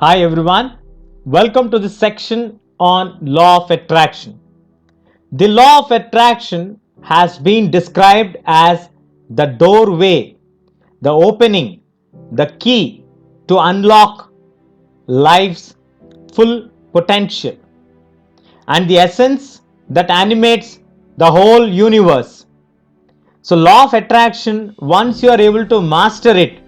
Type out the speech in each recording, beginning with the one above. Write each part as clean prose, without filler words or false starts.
Hi everyone, welcome to this section on law of attraction. The law of attraction has been described as the doorway, the opening, the key to unlock life's full potential and the essence that animates the whole universe. So, law of attraction, once you are able to master it,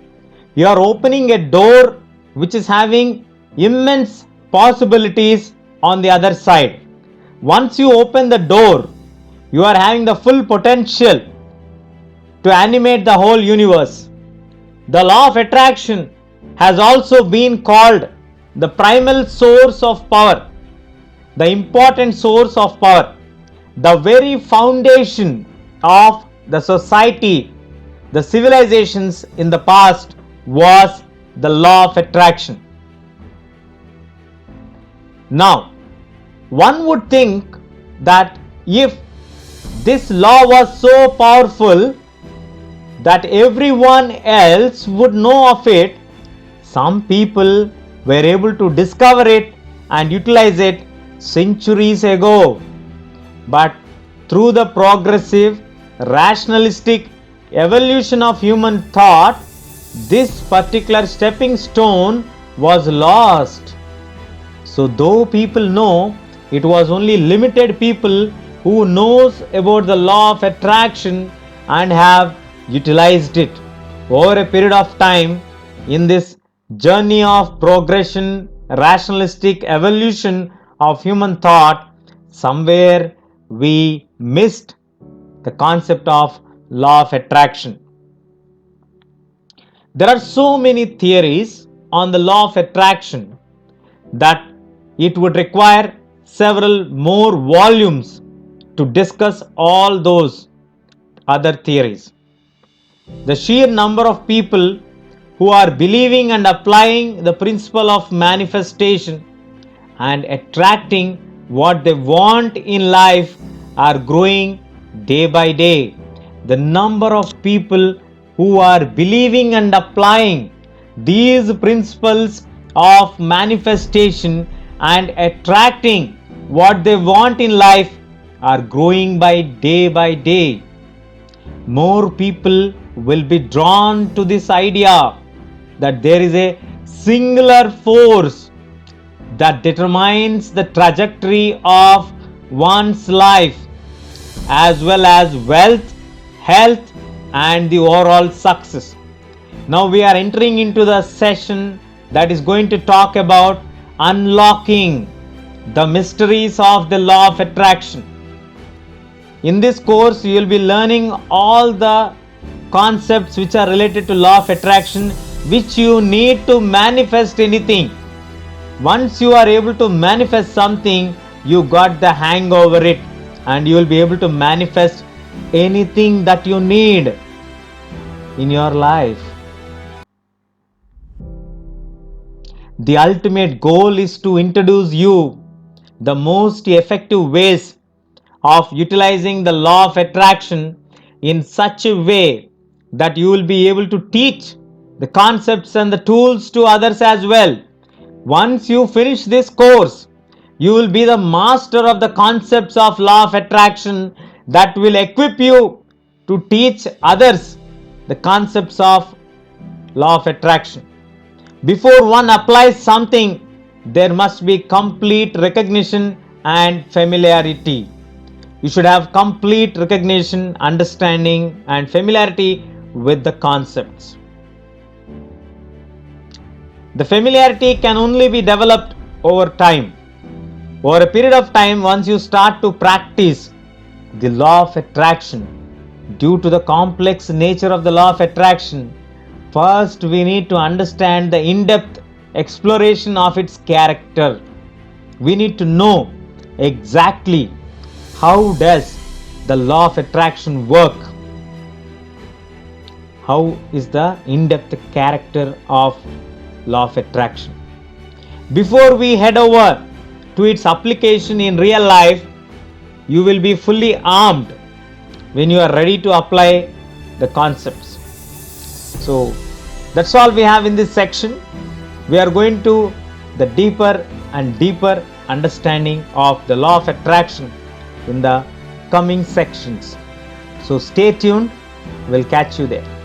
you are opening a door which is having immense possibilities on the other side. Once you open the door, you are having the full potential to animate the whole universe. The law of attraction has also been called the primal source of power, the important source of power, the very foundation of the society, the civilizations in the past was the law of attraction. Now, one would think that if this law was so powerful that everyone else would know of it, some people were able to discover it and utilize it centuries ago. But through the progressive, rationalistic evolution of human thought, this particular stepping stone was lost. So though people know, it was only limited people who knows about the law of attraction and have utilized it. Over a period of time, in this journey of progression, rationalistic evolution of human thought, somewhere we missed the concept of law of attraction. There are so many theories on the law of attraction that it would require several more volumes to discuss all those other theories. The sheer number of people who are believing and applying the principle of manifestation and attracting what they want in life are growing day by day. The number of people who are believing and applying these principles of manifestation and attracting what they want in life are growing by day. More people will be drawn to this idea that there is a singular force that determines the trajectory of one's life as well as wealth, health, and the overall success. Now we are entering into the session that is going to talk about unlocking the mysteries of the law of attraction. In this course, you will be learning all the concepts which are related to law of attraction, which you need to manifest anything. Once you are able to manifest something, you got the hang over it and you will be able to manifest anything that you need in your life. The ultimate goal is to introduce you the most effective ways of utilizing the law of attraction in such a way that you will be able to teach the concepts and the tools to others as well. Once you finish this course, you will be the master of the concepts of law of attraction that will equip you to teach others the concepts of law of attraction. Before one applies something, there must be complete recognition and familiarity. You should have complete recognition, understanding, and familiarity with the concepts. The familiarity can only be developed over time. Over a period of time, once you start to practice the law of attraction, due to the complex nature of the law of attraction, first we need to understand the in-depth exploration of its character. We need to know exactly how does the law of attraction work. How is the in-depth character of law of attraction? Before we head over to its application in real life, you will be fully armed when you are ready to apply the concepts. So that's all we have in this section. We are going to the deeper and deeper understanding of the law of attraction in the coming sections. So stay tuned, we'll catch you there.